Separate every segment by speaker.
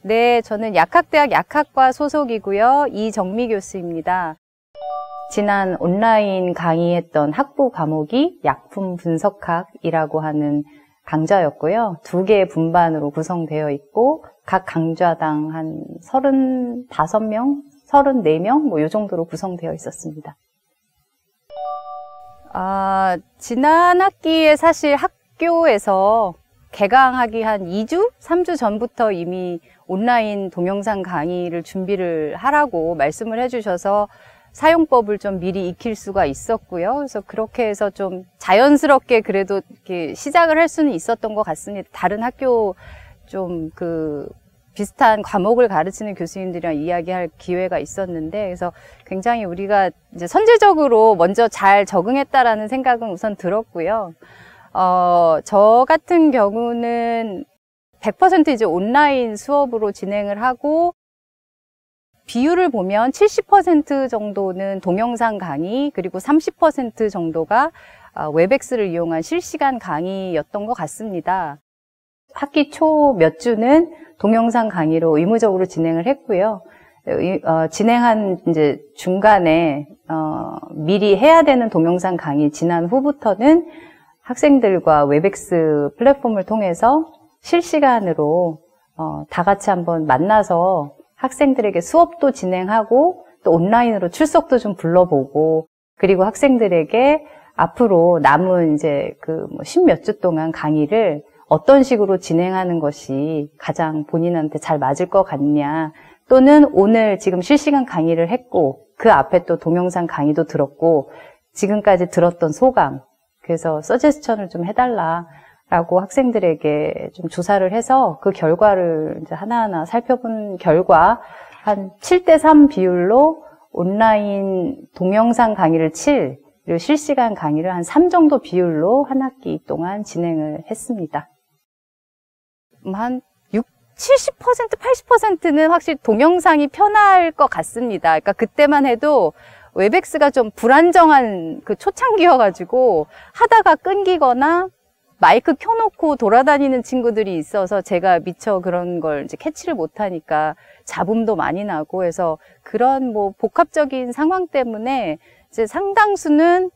Speaker 1: 네, 저는 약학대학 약학과 소속이고요. 이정미 교수입니다. 지난 온라인 강의했던 학부 과목이 약품 분석학이라고 하는 강좌였고요. 2개의 분반으로 구성되어 있고 각 강좌당 한 35명, 34명 뭐 이 정도로 구성되어 있었습니다. 지난 학기에 사실 학교에서 개강하기 한 2주, 3주 전부터 이미 온라인 동영상 강의를 준비를 하라고 말씀을 해주셔서 사용법을 좀 미리 익힐 수가 있었고요. 그래서 그렇게 해서 좀 자연스럽게 그래도 이렇게 시작을 할 수는 있었던 것 같습니다. 다른 학교 좀 비슷한 과목을 가르치는 교수님들이랑 이야기할 기회가 있었는데, 그래서 굉장히 우리가 이제 선제적으로 먼저 잘 적응했다라는 생각은 우선 들었고요. 저 같은 경우는 100% 이제 온라인 수업으로 진행을 하고, 비율을 보면 70% 정도는 동영상 강의, 그리고 30% 정도가 웹엑스를 이용한 실시간 강의였던 것 같습니다. 학기 초 몇 주는 동영상 강의로 의무적으로 진행을 했고요. 진행한 이제 중간에 미리 해야 되는 동영상 강의 지난 후부터는 학생들과 웹엑스 플랫폼을 통해서 실시간으로 다 같이 한번 만나서 학생들에게 수업도 진행하고 또 온라인으로 출석도 좀 불러보고, 그리고 학생들에게 앞으로 남은 이제 십몇 주 동안 강의를 어떤 식으로 진행하는 것이 가장 본인한테 잘 맞을 것 같냐, 또는 오늘 지금 실시간 강의를 했고 그 앞에 또 동영상 강의도 들었고 지금까지 들었던 소감, 그래서 서제스천을 좀 해달라라고 학생들에게 좀 조사를 해서 그 결과를 이제 하나하나 살펴본 결과 한 7:3 비율로 온라인 동영상 강의를 7, 그리고 실시간 강의를 한 3 정도 비율로 한 학기 동안 진행을 했습니다. 한 70%, 80%는 확실히 동영상이 편할 것 같습니다. 그러니까 그때만 해도 웹엑스가 좀 불안정한 초창기여가지고 하다가 끊기거나 마이크 켜놓고 돌아다니는 친구들이 있어서 제가 미처 그런 걸 이제 캐치를 못하니까 잡음도 많이 나고 해서 그런 복합적인 상황 때문에 이제 상당수는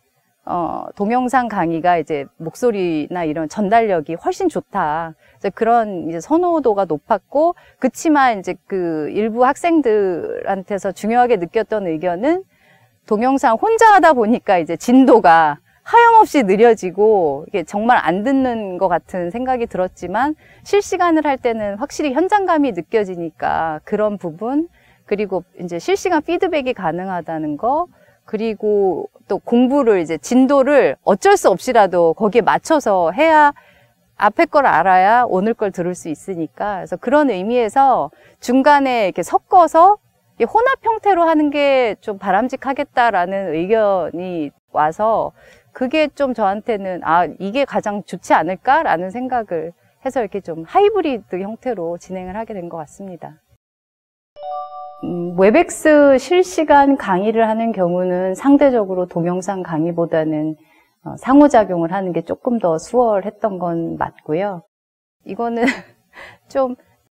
Speaker 1: 동영상 강의가 이제 목소리나 이런 전달력이 훨씬 좋다. 이제 그런 이제 선호도가 높았고, 그치만 이제 일부 학생들한테서 중요하게 느꼈던 의견은 동영상 혼자 하다 보니까 이제 진도가 하염없이 느려지고 이게 정말 안 듣는 것 같은 생각이 들었지만 실시간을 할 때는 확실히 현장감이 느껴지니까 그런 부분, 그리고 이제 실시간 피드백이 가능하다는 거, 그리고 또 공부를 이제 진도를 어쩔 수 없이라도 거기에 맞춰서 해야 앞에 걸 알아야 오늘 걸 들을 수 있으니까, 그래서 그런 의미에서 중간에 이렇게 섞어서 혼합 형태로 하는 게 좀 바람직하겠다라는 의견이 와서 그게 좀 저한테는 이게 가장 좋지 않을까라는 생각을 해서 이렇게 좀 하이브리드 형태로 진행을 하게 된 것 같습니다. 웹엑스 실시간 강의를 하는 경우는 상대적으로 동영상 강의보다는 상호작용을 하는 게 조금 더 수월했던 건 맞고요. 이거는 좀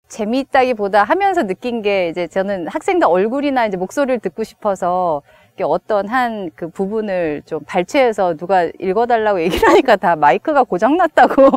Speaker 1: 재미있다기보다 하면서 느낀 게, 이제 저는 학생들 얼굴이나 이제 목소리를 듣고 싶어서 어떤 한 부분을 좀 발췌해서 누가 읽어달라고 얘기를 하니까 다 마이크가 고장났다고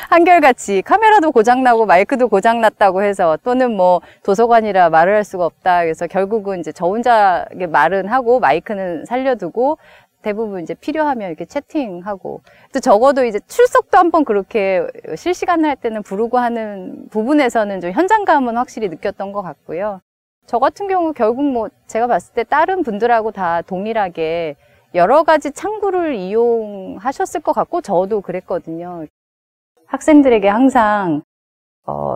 Speaker 1: 한결같이 카메라도 고장나고 마이크도 고장났다고 해서, 또는 도서관이라 말을 할 수가 없다. 그래서 결국은 이제 저 혼자 말은 하고 마이크는 살려두고 대부분 이제 필요하면 이렇게 채팅하고, 또 적어도 이제 출석도 한번 그렇게 실시간을 할 때는 부르고 하는 부분에서는 좀 현장감은 확실히 느꼈던 것 같고요. 저 같은 경우 결국 제가 봤을 때 다른 분들하고 다 동일하게 여러 가지 창구를 이용하셨을 것 같고 저도 그랬거든요. 학생들에게 항상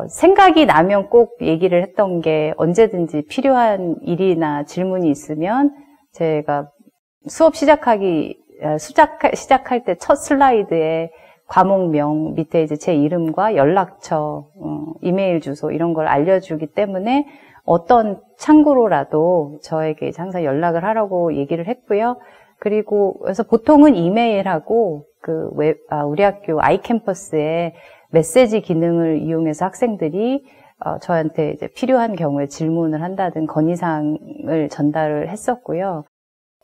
Speaker 1: 생각이 나면 꼭 얘기를 했던 게, 언제든지 필요한 일이나 질문이 있으면 제가 수업 시작할 때 첫 슬라이드에 과목명 밑에 이제 제 이름과 연락처, 이메일 주소 이런 걸 알려주기 때문에 어떤 창구로라도 저에게 항상 연락을 하라고 얘기를 했고요. 그리고 그래서 보통은 이메일하고 우리 학교 아이캠퍼스에 메시지 기능을 이용해서 학생들이 저한테 이제 필요한 경우에 질문을 한다든 건의사항을 전달을 했었고요.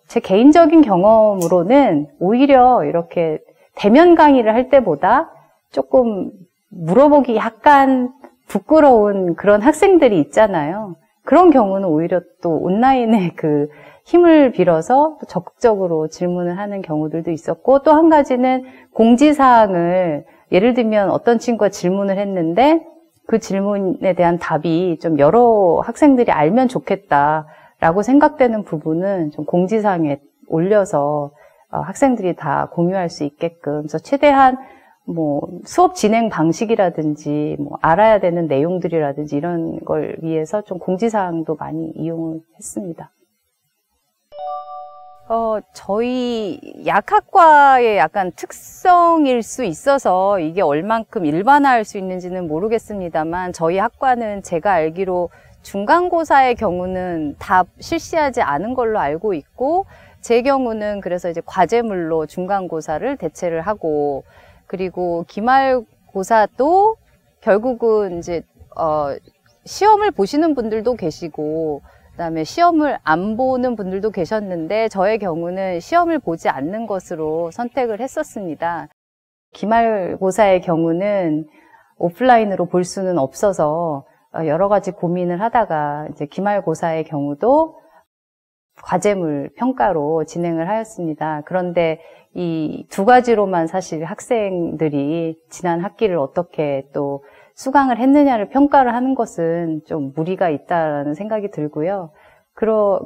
Speaker 1: 제 개인적인 경험으로는 오히려 이렇게 대면 강의를 할 때보다 조금 물어보기 약간 부끄러운 그런 학생들이 있잖아요. 그런 경우는 오히려 또 온라인의 그 힘을 빌어서 적극적으로 질문을 하는 경우들도 있었고, 또 한 가지는 공지사항을, 예를 들면 어떤 친구가 질문을 했는데 그 질문에 대한 답이 좀 여러 학생들이 알면 좋겠다라고 생각되는 부분은 좀 공지사항에 올려서 학생들이 다 공유할 수 있게끔, 그래서 최대한 뭐 수업 진행 방식이라든지 뭐 알아야 되는 내용들이라든지 이런 걸 위해서 좀 공지사항도 많이 이용을 했습니다. 저희 약학과의 약간 특성일 수 있어서 이게 얼만큼 일반화할 수 있는지는 모르겠습니다만, 저희 학과는 제가 알기로 중간고사의 경우는 다 실시하지 않은 걸로 알고 있고, 제 경우는 그래서 이제 과제물로 중간고사를 대체를 하고, 그리고 기말고사도 결국은 이제 시험을 보시는 분들도 계시고, 그다음에 시험을 안 보는 분들도 계셨는데, 저의 경우는 시험을 보지 않는 것으로 선택을 했었습니다. 기말고사의 경우는 오프라인으로 볼 수는 없어서 여러 가지 고민을 하다가 이제 기말고사의 경우도 과제물 평가로 진행을 하였습니다. 그런데 이 두 가지로만 사실 학생들이 지난 학기를 어떻게 또 수강을 했느냐를 평가를 하는 것은 좀 무리가 있다라는 생각이 들고요.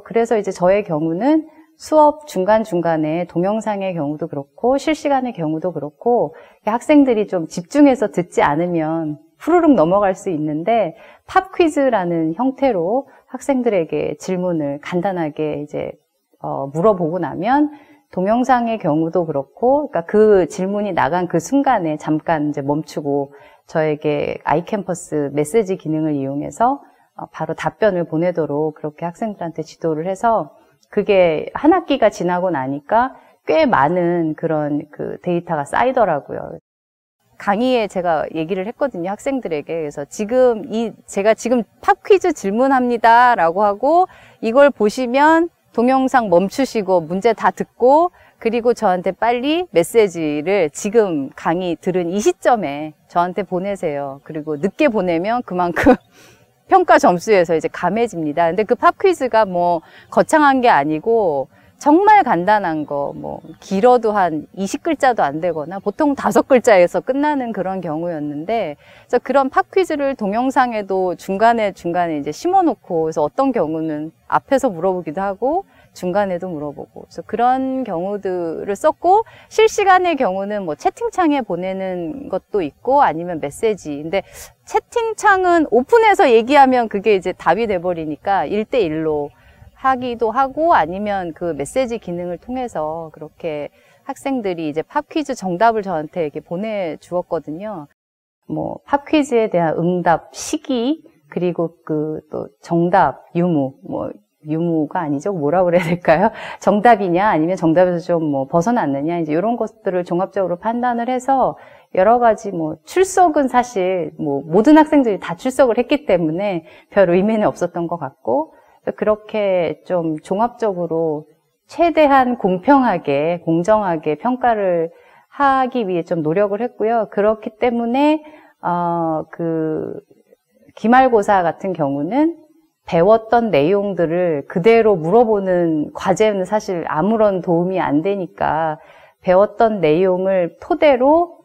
Speaker 1: 그래서 이제 저의 경우는 수업 중간중간에 동영상의 경우도 그렇고 실시간의 경우도 그렇고, 학생들이 좀 집중해서 듣지 않으면 후루룩 넘어갈 수 있는데, 팝 퀴즈라는 형태로 학생들에게 질문을 간단하게 이제 물어보고 나면 동영상의 경우도 그렇고, 그러니까 그 질문이 나간 그 순간에 잠깐 이제 멈추고 저에게 아이캠퍼스 메시지 기능을 이용해서 바로 답변을 보내도록 그렇게 학생들한테 지도를 해서, 그게 한 학기가 지나고 나니까 꽤 많은 그런 그 데이터가 쌓이더라고요. 강의에 제가 얘기를 했거든요, 학생들에게. 그래서 제가 지금 팝 퀴즈 질문합니다 라고 하고, 이걸 보시면 동영상 멈추시고 문제 다 듣고, 그리고 저한테 빨리 메시지를 지금 강의 들은 이 시점에 저한테 보내세요. 그리고 늦게 보내면 그만큼 평가 점수에서 이제 감해집니다. 근데 그 팝 퀴즈가 뭐 거창한 게 아니고 정말 간단한 거, 뭐 길어도 한 20글자도 안 되거나 보통 5글자에서 끝나는 그런 경우였는데, 그래서 그런 팝 퀴즈를 동영상에도 중간에 이제 심어놓고, 그래서 어떤 경우는 앞에서 물어보기도 하고 중간에도 물어보고, 그래서 그런 경우들을 썼고, 실시간의 경우는 뭐 채팅창에 보내는 것도 있고 아니면 메시지. 근데 채팅창은 오픈해서 얘기하면 그게 이제 답이 돼버리니까 1대1로 하기도 하고, 아니면 그 메시지 기능을 통해서 그렇게 학생들이 이제 팝 퀴즈 정답을 저한테 이렇게 보내주었거든요. 뭐 팝 퀴즈에 대한 응답 시기, 그리고 그 또 정답 유무, 뭐 유무가 아니죠, 뭐라 그래야 될까요? 정답이냐 아니면 정답에서 좀 뭐 벗어났느냐, 이제 이런 것들을 종합적으로 판단을 해서 여러 가지 뭐 출석은 사실 뭐 모든 학생들이 다 출석을 했기 때문에 별 의미는 없었던 것 같고, 그렇게 좀 종합적으로 최대한 공평하게 공정하게 평가를 하기 위해 좀 노력을 했고요. 그렇기 때문에 그 기말고사 같은 경우는 배웠던 내용들을 그대로 물어보는 과제는 사실 아무런 도움이 안 되니까, 배웠던 내용을 토대로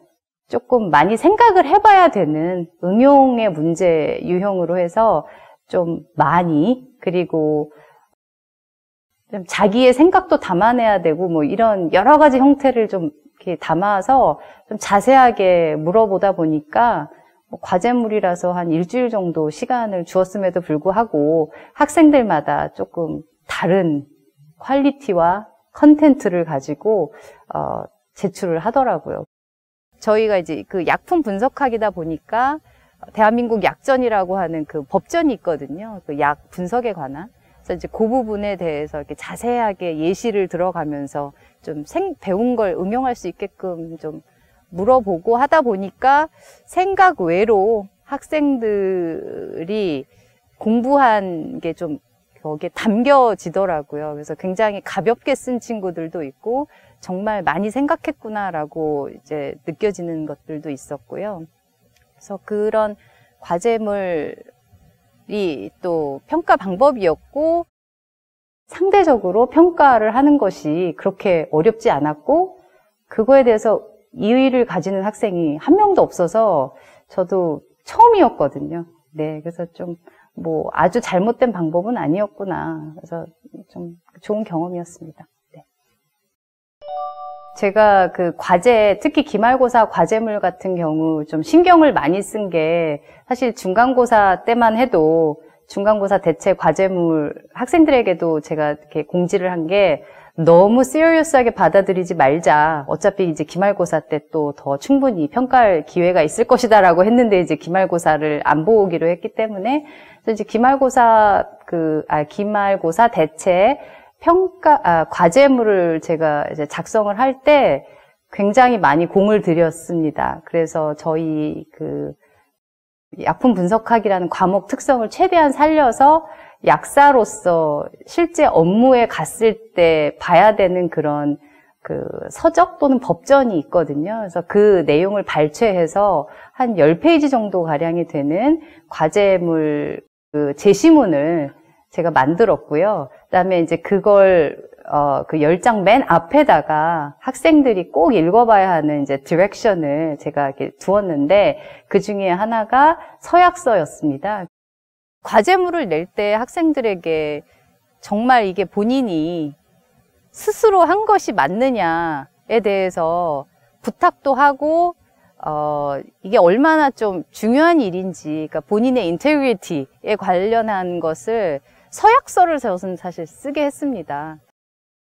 Speaker 1: 조금 많이 생각을 해봐야 되는 응용의 문제 유형으로 해서 좀 많이, 그리고 좀 자기의 생각도 담아내야 되고 뭐 이런 여러 가지 형태를 좀 이렇게 담아서 좀 자세하게 물어보다 보니까, 과제물이라서 한 일주일 정도 시간을 주었음에도 불구하고 학생들마다 조금 다른 퀄리티와 컨텐츠를 가지고 제출을 하더라고요. 저희가 이제 그 약품 분석학이다 보니까 대한민국 약전이라고 하는 그 법전이 있거든요. 그 약 분석에 관한. 그래서 이제 그 부분에 대해서 이렇게 자세하게 예시를 들어가면서 좀 배운 걸 응용할 수 있게끔 좀 물어보고 하다 보니까 생각 외로 학생들이 공부한 게 좀 거기에 담겨지더라고요. 그래서 굉장히 가볍게 쓴 친구들도 있고 정말 많이 생각했구나라고 이제 느껴지는 것들도 있었고요. 그래서 그런 과제물이 또 평가 방법이었고 상대적으로 평가를 하는 것이 그렇게 어렵지 않았고 그거에 대해서 이의를 가지는 학생이 한 명도 없어서 저도 처음이었거든요. 네, 그래서 좀 뭐 아주 잘못된 방법은 아니었구나. 그래서 좀 좋은 경험이었습니다. 네. 제가 그 과제, 특히 기말고사 과제물 같은 경우 좀 신경을 많이 쓴 게 사실 중간고사 때만 해도 중간고사 대체 과제물 학생들에게도 제가 이렇게 공지를 한 게 너무 시리어스하게 받아들이지 말자. 어차피 이제 기말고사 때 또 더 충분히 평가할 기회가 있을 것이다라고 했는데 이제 기말고사를 안 보기로 했기 때문에 그래서 이제 기말고사 대체 과제물을 제가 이제 작성을 할 때 굉장히 많이 공을 들였습니다. 그래서 저희 그 약품 분석학이라는 과목 특성을 최대한 살려서 약사로서 실제 업무에 갔을 때 봐야 되는 그런 그 서적 또는 법전이 있거든요. 그래서 그 내용을 발췌해서 한 10페이지 정도 가량이 되는 과제물 그 제시문을 제가 만들었고요. 그다음에 이제 그걸 그 10장 맨 앞에다가 학생들이 꼭 읽어봐야 하는 이제 디렉션을 제가 이렇게 두었는데 그 중에 하나가 서약서였습니다. 과제물을 낼 때 학생들에게 정말 이게 본인이 스스로 한 것이 맞느냐에 대해서 부탁도 하고 이게 얼마나 좀 중요한 일인지, 그러니까 본인의 인테그리티에 관련한 것을 서약서를 저는 사실 쓰게 했습니다.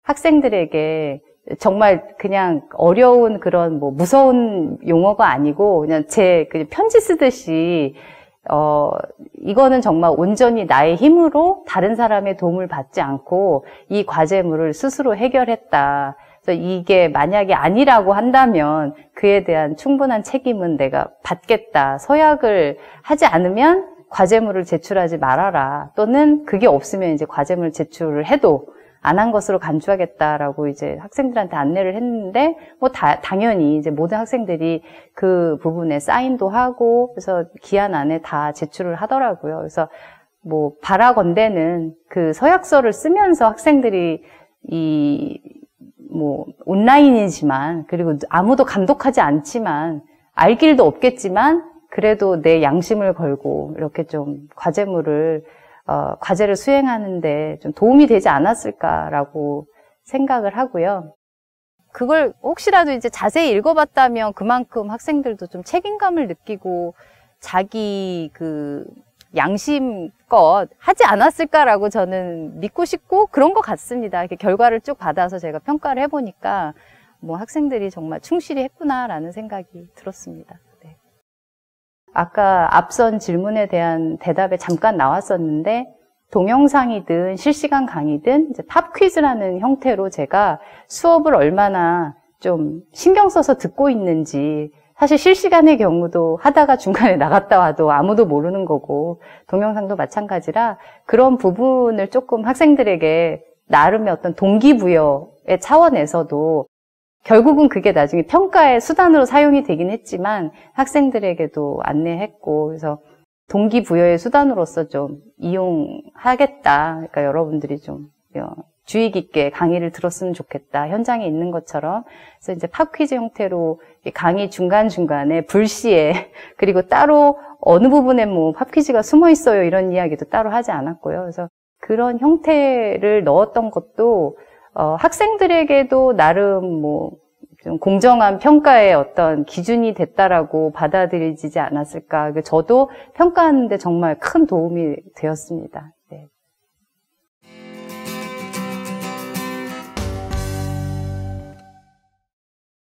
Speaker 1: 학생들에게 정말 그냥 어려운 그런 뭐 무서운 용어가 아니고 그냥 제 편지 쓰듯이 이거는 정말 온전히 나의 힘으로 다른 사람의 도움을 받지 않고 이 과제물을 스스로 해결했다. 그래서 이게 만약에 아니라고 한다면 그에 대한 충분한 책임은 내가 받겠다. 서약을 하지 않으면 과제물을 제출하지 말아라. 또는 그게 없으면 이제 과제물 제출을 해도 안 한 것으로 간주하겠다라고 이제 학생들한테 안내를 했는데, 뭐 당연히 이제 모든 학생들이 그 부분에 사인도 하고, 그래서 기한 안에 다 제출을 하더라고요. 그래서 뭐 바라건대는 그 서약서를 쓰면서 학생들이 뭐 온라인이지만, 그리고 아무도 감독하지 않지만, 알 길도 없겠지만, 그래도 내 양심을 걸고 이렇게 좀 과제를 수행하는데 좀 도움이 되지 않았을까라고 생각을 하고요. 그걸 혹시라도 이제 자세히 읽어봤다면 그만큼 학생들도 좀 책임감을 느끼고 자기 그 양심껏 하지 않았을까라고 저는 믿고 싶고 그런 것 같습니다. 이렇게 결과를 쭉 받아서 제가 평가를 해보니까 뭐 학생들이 정말 충실히 했구나라는 생각이 들었습니다. 네. 아까 앞선 질문에 대한 대답에 잠깐 나왔었는데 동영상이든 실시간 강의든 이제 팝 퀴즈라는 형태로 제가 수업을 얼마나 좀 신경 써서 듣고 있는지 사실 실시간의 경우도 하다가 중간에 나갔다 와도 아무도 모르는 거고 동영상도 마찬가지라 그런 부분을 조금 학생들에게 나름의 어떤 동기부여의 차원에서도 결국은 그게 나중에 평가의 수단으로 사용이 되긴 했지만 학생들에게도 안내했고 그래서 동기부여의 수단으로서 좀 이용하겠다. 그러니까 여러분들이 좀 주의 깊게 강의를 들었으면 좋겠다. 현장에 있는 것처럼. 그래서 이제 팝 퀴즈 형태로 강의 중간중간에 불시에 그리고 따로 어느 부분에 뭐 팝 퀴즈가 숨어 있어요. 이런 이야기도 따로 하지 않았고요. 그래서 그런 형태를 넣었던 것도 학생들에게도 나름 뭐 좀 공정한 평가의 어떤 기준이 됐다라고 받아들이지 않았을까. 저도 평가하는데 정말 큰 도움이 되었습니다.